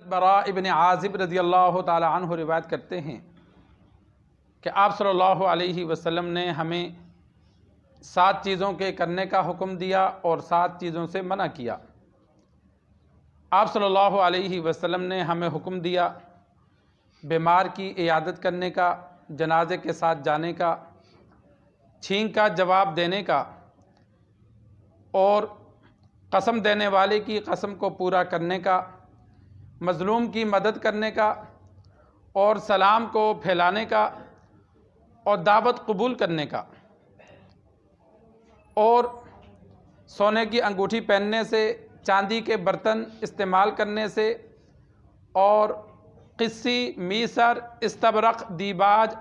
براء ابن عازب رضی اللہ تعالی عنہ روایت کرتے ہیں کہ آپ صلی اللہ علیہ وسلم نے ہمیں 7 چیزوں کے کرنے کا حکم دیا اور 7 چیزوں سے منع کیا۔ آپ صلی اللہ علیہ وسلم نے ہمیں حکم دیا بیمار کی عیادت کرنے کا، جنازے کے ساتھ جانے کا، چھینک کا جواب دینے کا، اور قسم دینے والے کی قسم کو پورا کرنے کا، مظلوم کی مدد کرنے کا، اور سلام کو پھیلانے کا، اور دعوت قبول کرنے کا، اور سونے کی انگوٹھی پہننے سے، چاندی کے برتن استعمال کرنے سے، اور قصی، میسر، استبرق، دیباج،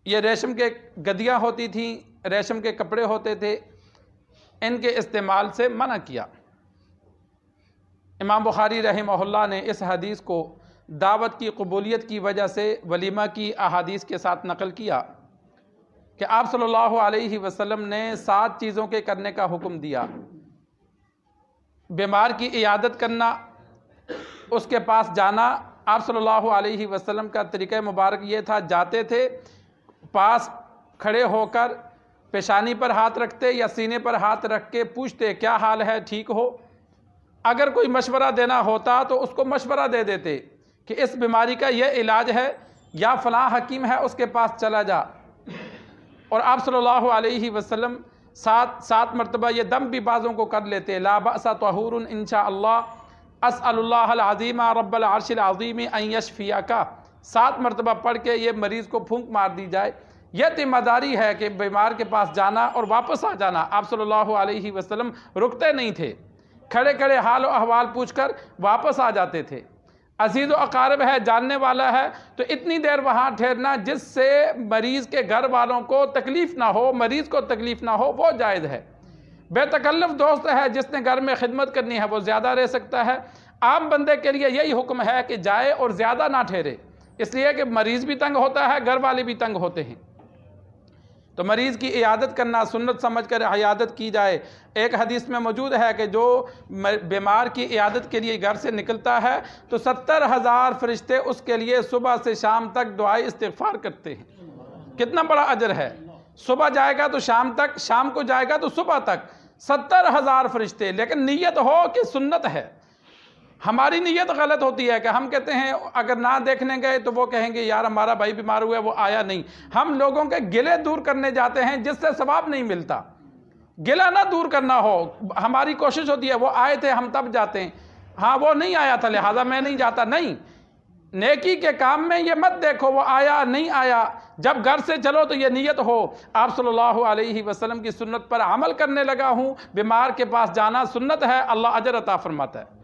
یہ ریشم کے گدیاں ہوتی تھیں، ریشم کے کپڑے ہوتے تھے، ان کے استعمال سے منع کیا۔ امام بخاری رحمہ اللہ نے اس حدیث کو دعوت کی قبولیت کی وجہ سے ولیمہ کی احادیث کے ساتھ نقل کیا کہ آپ صلی اللہ علیہ وسلم نے 7 چیزوں کے کرنے کا حکم دیا۔ بیمار کی عیادت کرنا، اس کے پاس جانا۔ آپ صلی اللہ علیہ وسلم کا طریقہ مبارک یہ تھا، جاتے تھے پاس کھڑے ہو کر پیشانی پر ہاتھ رکھتے یا سینے پر ہاتھ رکھ کے پوچھتے کیا حال ہے، ٹھیک ہو؟ اگر کوئی مشورہ دینا ہوتا تو اس کو مشورہ دے دیتے کہ اس بیماری کا یہ علاج ہے، یا فلاں حکیم ہے اس کے پاس چلا جا۔ اور آپ صلی اللہ علیہ وسلم 7 مرتبہ یہ دم بھی بعضوں کو کر لیتے، لا بأس طہور انشاءاللہ، اسأل اللہ العظیم رب العرش العظیم ان یشفیک، 7 مرتبہ پڑھ کے یہ مریض کو پھونک مار دی جائے۔ یہ ذمہ داری ہے کہ بیمار کے پاس جانا اور واپس آ جانا۔ آپ صلی اللہ علیہ وسلم رکتے نہیں تھے، کھڑے کھڑے حال و احوال پوچھ کر واپس آ جاتے تھے۔ عزیز و اقارب ہے، جاننے والا ہے تو اتنی دیر وہاں ٹھہرنا جس سے مریض کے گھر والوں کو تکلیف نہ ہو، مریض کو تکلیف نہ ہو، وہ جائز ہے۔ بے تکلف دوست ہے، جس نے گھر میں خدمت کرنی ہے وہ زیادہ رہ سکتا ہے۔ عام بندے کے لیے یہی حکم ہے کہ جائے اور زیادہ نہ ٹھہرے، اس لیے کہ مریض بھی تنگ ہوتا ہے، گھر والے بھی تنگ ہوتے ہیں۔ تو مریض کی عیادت کرنا سنت سمجھ کر عیادت کی جائے۔ ایک حدیث میں موجود ہے کہ جو بیمار کی عیادت کے لیے گھر سے نکلتا ہے تو 70,000 فرشتے اس کے لیے صبح سے شام تک دعائے استغفار کرتے ہیں۔ کتنا بڑا اجر ہے! صبح جائے گا تو شام تک، شام کو جائے گا تو صبح تک، 70,000 فرشتے۔ لیکن نیت ہو کہ سنت ہے۔ ہماری نیت غلط ہوتی ہے کہ ہم کہتے ہیں اگر نہ دیکھنے گئے تو وہ کہیں گے یار ہمارا بھائی بیمار ہوا ہے وہ آیا نہیں۔ ہم لوگوں کے گلے دور کرنے جاتے ہیں جس سے ثواب نہیں ملتا۔ گلہ نہ دور کرنا ہو، ہماری کوشش ہوتی ہے وہ آئے تھے ہم تب جاتے ہیں، ہاں وہ نہیں آیا تھا لہذا میں نہیں جاتا۔ نہیں، نیکی کے کام میں یہ مت دیکھو وہ آیا نہیں آیا، جب گھر سے چلو تو یہ نیت ہو آپ صلی اللہ علیہ وسلم کی سنت پر عمل کرنے لگا ہوں، بیمار کے پاس جانا سنت ہے، اللہ اجر عطا فرماتا ہے۔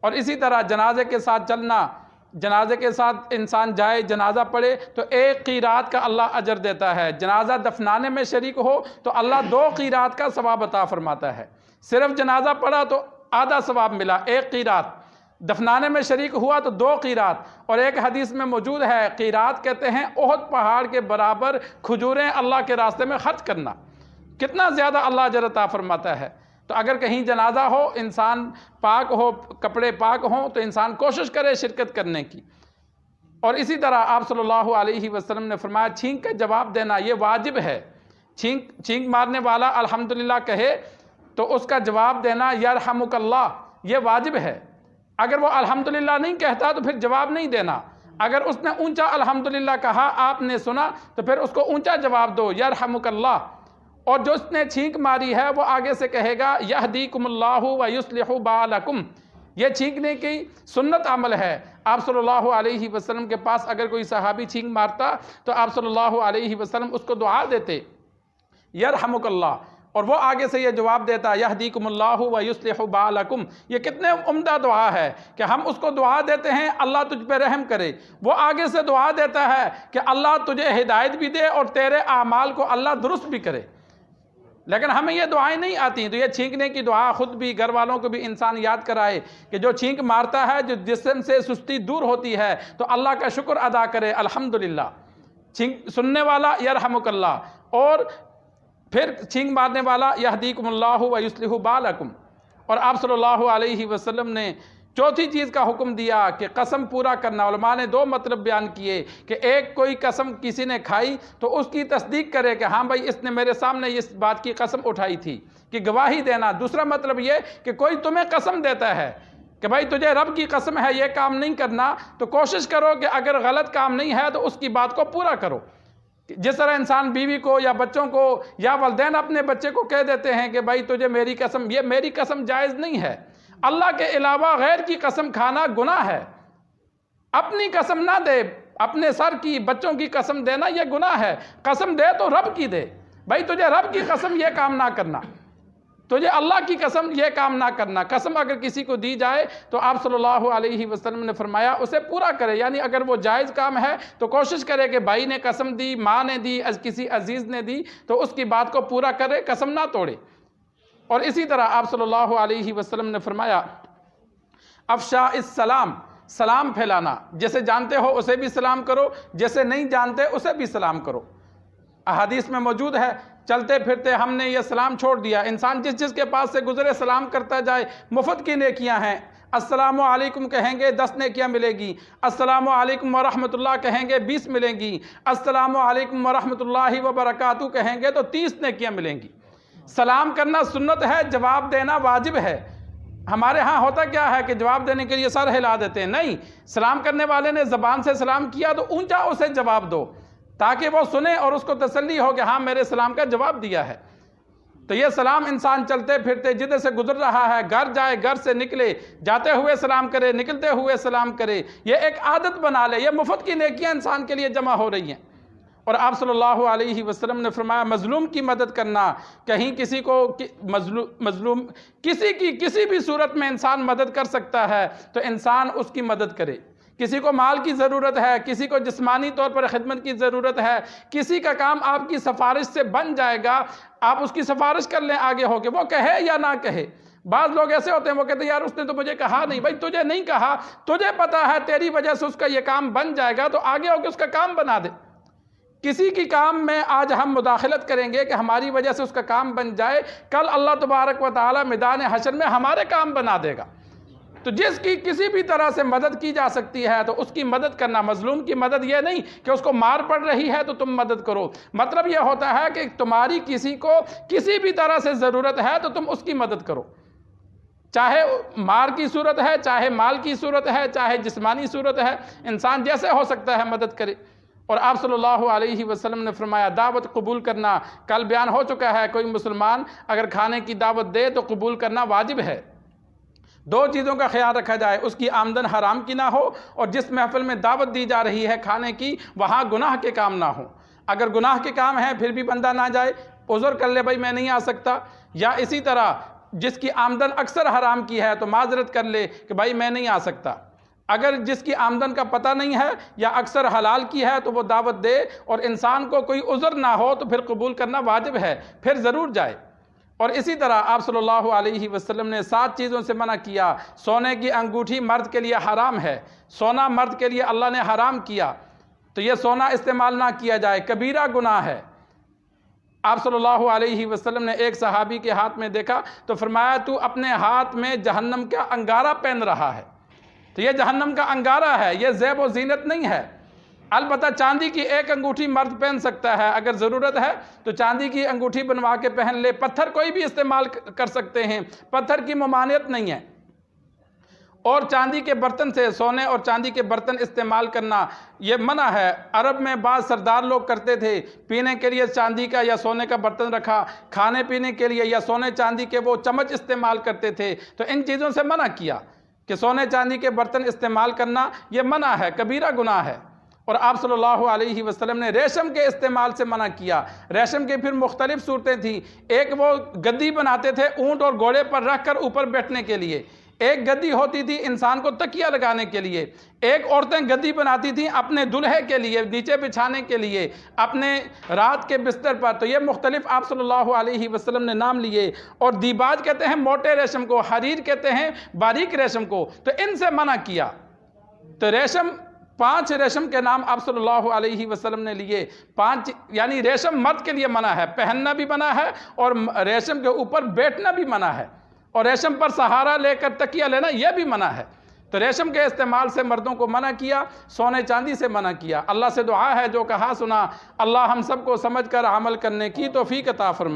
اور اسی طرح جنازے کے ساتھ چلنا، جنازے کے ساتھ انسان جائے جنازہ پڑھے تو 1 قیرات کا اللہ اجر دیتا ہے۔ جنازہ دفنانے میں شریک ہو تو اللہ 2 قیرات کا ثواب عطا فرماتا ہے۔ صرف جنازہ پڑھا تو آدھا ثواب ملا، 1 قیرات، دفنانے میں شریک ہوا تو 2 قیرات۔ اور ایک حدیث میں موجود ہے قیرات کہتے ہیں احد پہاڑ کے برابر کھجوریں اللہ کے راستے میں خرچ کرنا، کتنا زیادہ اللہ اجر عطا فرماتا ہے۔ تو اگر کہیں جنازہ ہو، انسان پاک ہو، کپڑے پاک ہوں تو انسان کوشش کرے شرکت کرنے کی۔ اور اسی طرح آپ صلی اللہ علیہ وسلم نے فرمایا چھینک کا جواب دینا یہ واجب ہے۔ چھینک مارنے والا الحمدللہ کہے تو اس کا جواب دینا یرحمک اللہ یہ واجب ہے۔ اگر وہ الحمدللہ نہیں کہتا تو پھر جواب نہیں دینا۔ اگر اس نے اونچا الحمدللہ کہا، آپ نے سنا، تو پھر اس کو اونچا جواب دو یرحمک اللہ۔ اور جو اس نے چھینک ماری ہے وہ آگے سے کہے گا یہدیکم اللہ ویصلح بالکم، یہ چھینکنے کی سنت عمل ہے۔ آپ صلی اللہ علیہ وسلم کے پاس اگر کوئی صحابی چھینک مارتا تو آپ صلی اللہ علیہ وسلم اس کو دعا دیتے یرحمک اللہ، اور وہ آگے سے یہ جواب دیتا یہدیکم اللہ ویصلح بالکم۔ یہ کتنے عمدہ دعا ہے کہ ہم اس کو دعا دیتے ہیں اللہ تجھ پہ رحم کرے، وہ آگے سے دعا دیتا ہے کہ اللہ تجھے ہدایت بھی دے اور تیرے اعمال کو اللہ درست بھی کرے۔ لیکن ہمیں یہ دعائیں نہیں آتی، تو یہ چھینکنے کی دعا خود بھی گھر والوں کو بھی انسان یاد کرائے کہ جو چھینک مارتا ہے، جو جسم سے سستی دور ہوتی ہے تو اللہ کا شکر ادا کرے الحمدللہ۔ چھینک سننے والا یرحمک اللہ، اور پھر چھینک مارنے والا یہدیکم اللہ ویصلح بالکم۔ اور آپ صلی اللہ علیہ وسلم نے چوتھی چیز کا حکم دیا کہ قسم پورا کرنا۔ علماء نے دو مطلب بیان کیے کہ ایک کوئی قسم کسی نے کھائی تو اس کی تصدیق کرے کہ ہاں بھائی اس نے میرے سامنے اس بات کی قسم اٹھائی تھی، کہ گواہی دینا۔ دوسرا مطلب یہ کہ کوئی تمہیں قسم دیتا ہے کہ بھائی تجھے رب کی قسم ہے یہ کام نہیں کرنا، تو کوشش کرو کہ اگر غلط کام نہیں ہے تو اس کی بات کو پورا کرو۔ جس طرح انسان بیوی کو یا بچوں کو یا والدین اپنے بچے کو کہہ دیتے ہیں کہ بھائی تجھے میری قسم، یہ میری قسم جائز نہیں ہے۔ اللہ کے علاوہ غیر کی قسم کھانا گناہ ہے۔ اپنی قسم نہ دے، اپنے سر کی، بچوں کی قسم دینا یہ گناہ ہے۔ قسم دے تو رب کی دے، بھائی تجھے رب کی قسم یہ کام نہ کرنا، تجھے اللہ کی قسم یہ کام نہ کرنا۔ قسم اگر کسی کو دی جائے تو آپ صلی اللہ علیہ وسلم نے فرمایا اسے پورا کرے، یعنی اگر وہ جائز کام ہے تو کوشش کرے کہ بھائی نے قسم دی، ماں نے دی، کسی عزیز نے دی تو اس کی بات کو پورا کرے، قسم نہ توڑے۔ اور اسی طرح آپ صلی اللہ علیہ وسلم نے فرمایا افشاء السلام، سلام پھیلانا، جسے جانتے ہو اسے بھی سلام کرو، جسے نہیں جانتے اسے بھی سلام کرو۔ احادیث میں موجود ہے چلتے پھرتے ہم نے یہ سلام چھوڑ دیا۔ انسان جس کے پاس سے گزرے سلام کرتا جائے، مفت کی نیکیاں ہیں۔ السلام علیکم کہیں گے 10 نیکیاں ملے گی، السلام علیکم ورحمۃ اللہ کہیں گے 20 ملیں گی، السلام علیکم ورحمۃ اللہ وبرکاتہ کہیں گے تو 30 نیکیاں ملیں گی۔ سلام کرنا سنت ہے، جواب دینا واجب ہے۔ ہمارے ہاں ہوتا کیا ہے کہ جواب دینے کے لیے سر ہلا دیتے ہیں، نہیں، سلام کرنے والے نے زبان سے سلام کیا تو اونچا اسے جواب دو تاکہ وہ سنے اور اس کو تسلی ہو کہ ہاں میرے سلام کا جواب دیا ہے۔ تو یہ سلام انسان چلتے پھرتے جدھر سے گزر رہا ہے، گھر جائے، گھر سے نکلے، جاتے ہوئے سلام کرے، نکلتے ہوئے سلام کرے، یہ ایک عادت بنا لے۔ یہ مفت کی نیکیاں انسان کے لیے جمع ہو رہی ہیں۔ اور آپ صلی اللہ علیہ وسلم نے فرمایا مظلوم کی مدد کرنا، کہیں کسی کو مظلوم کسی بھی صورت میں انسان مدد کر سکتا ہے تو انسان اس کی مدد کرے۔ کسی کو مال کی ضرورت ہے، کسی کو جسمانی طور پر خدمت کی ضرورت ہے، کسی کا کام آپ کی سفارش سے بن جائے گا، آپ اس کی سفارش کر لیں آگے ہو کے، وہ کہے یا نہ کہے۔ بعض لوگ ایسے ہوتے ہیں وہ کہتے ہیں یار اس نے تو مجھے کہا نہیں، بھائی تجھے نہیں کہا، تجھے پتا ہے تیری وجہ سے اس کا یہ کام بن جائے گا تو آگے ہو کے اس کا کام بنا دے۔ کسی کی کام میں آج ہم مداخلت کریں گے کہ ہماری وجہ سے اس کا کام بن جائے، کل اللہ تبارک و تعالی میدان حشر میں ہمارے کام بنا دے گا۔ تو جس کی کسی بھی طرح سے مدد کی جا سکتی ہے تو اس کی مدد کرنا۔ مظلوم کی مدد یہ نہیں کہ اس کو مار پڑ رہی ہے تو تم مدد کرو، مطلب یہ ہوتا ہے کہ تمہاری کسی کو کسی بھی طرح سے ضرورت ہے تو تم اس کی مدد کرو، چاہے مار کی صورت ہے، چاہے مال کی صورت ہے، چاہے جسمانی صورت ہے، انسان جیسے ہو سکتا ہے مدد کرے۔ اور آپ صلی اللہ علیہ وسلم نے فرمایا دعوت قبول کرنا، کل بیان ہو چکا ہے، کوئی مسلمان اگر کھانے کی دعوت دے تو قبول کرنا واجب ہے۔ 2 چیزوں کا خیال رکھا جائے، اس کی آمدن حرام کی نہ ہو، اور جس محفل میں دعوت دی جا رہی ہے کھانے کی وہاں گناہ کے کام نہ ہوں۔ اگر گناہ کے کام ہیں پھر بھی بندہ نہ جائے، عذر کر لے بھائی میں نہیں آ سکتا، یا اسی طرح جس کی آمدن اکثر حرام کی ہے تو معذرت کر لے کہ بھائی میں نہیں آ سکتا۔ اگر جس کی آمدن کا پتہ نہیں ہے یا اکثر حلال کی ہے تو وہ دعوت دے اور انسان کو کوئی عذر نہ ہو تو پھر قبول کرنا واجب ہے، پھر ضرور جائے۔ اور اسی طرح آپ صلی اللہ علیہ وسلم نے 7 چیزوں سے منع کیا۔ سونے کی انگوٹھی مرد کے لیے حرام ہے، سونا مرد کے لیے اللہ نے حرام کیا، تو یہ سونا استعمال نہ کیا جائے، کبیرہ گناہ ہے۔ آپ صلی اللہ علیہ وسلم نے ایک صحابی کے ہاتھ میں دیکھا تو فرمایا تو اپنے ہاتھ میں جہنم کا انگارہ پہن رہا ہے، تو یہ جہنم کا انگارہ ہے، یہ زیب و زینت نہیں ہے۔ البتہ چاندی کی ایک انگوٹھی مرد پہن سکتا ہے، اگر ضرورت ہے تو چاندی کی انگوٹھی بنوا کے پہن لے، پتھر کوئی بھی استعمال کر سکتے ہیں، پتھر کی ممانعت نہیں ہے۔ اور چاندی کے برتن سے، سونے اور چاندی کے برتن استعمال کرنا یہ منع ہے۔ عرب میں بعض سردار لوگ کرتے تھے، پینے کے لیے چاندی کا یا سونے کا برتن رکھا، کھانے پینے کے لیے یا سونے چاندی کے وہ چمچ استعمال کرتے تھے، تو ان چیزوں سے منع کیا کہ سونے چاندی کے برتن استعمال کرنا یہ منع ہے، کبیرہ گناہ ہے۔ اور آپ صلی اللہ علیہ وسلم نے ریشم کے استعمال سے منع کیا۔ ریشم کے پھر مختلف صورتیں تھیں، ایک وہ گدی بناتے تھے اونٹ اور گھوڑے پر رکھ کر اوپر بیٹھنے کے لیے، ایک گدی ہوتی تھی انسان کو تکیہ لگانے کے لیے، ایک عورتیں گدی بناتی تھیں اپنے دلہے کے لیے نیچے بچھانے کے لیے اپنے رات کے بستر پر، تو یہ مختلف آپ صلی اللہ علیہ وسلم نے نام لیے۔ اور دیباج کہتے ہیں موٹے ریشم کو، حریر کہتے ہیں باریک ریشم کو، تو ان سے منع کیا۔ تو ریشم 5 ریشم کے نام آپ صلی اللہ علیہ وسلم نے لیے، 5 یعنی ریشم مرد کے لیے منع ہے، پہننا بھی منع ہے اور ریشم کے اوپر بیٹھنا بھی منع ہے، اور ریشم پر سہارا لے کر تکیہ لینا یہ بھی منع ہے۔ تو ریشم کے استعمال سے مردوں کو منع کیا، سونے چاندی سے منع کیا۔ اللہ سے دعا ہے جو کہا سنا، اللہ ہم سب کو سمجھ کر عمل کرنے کی توفیق عطا فرمائے۔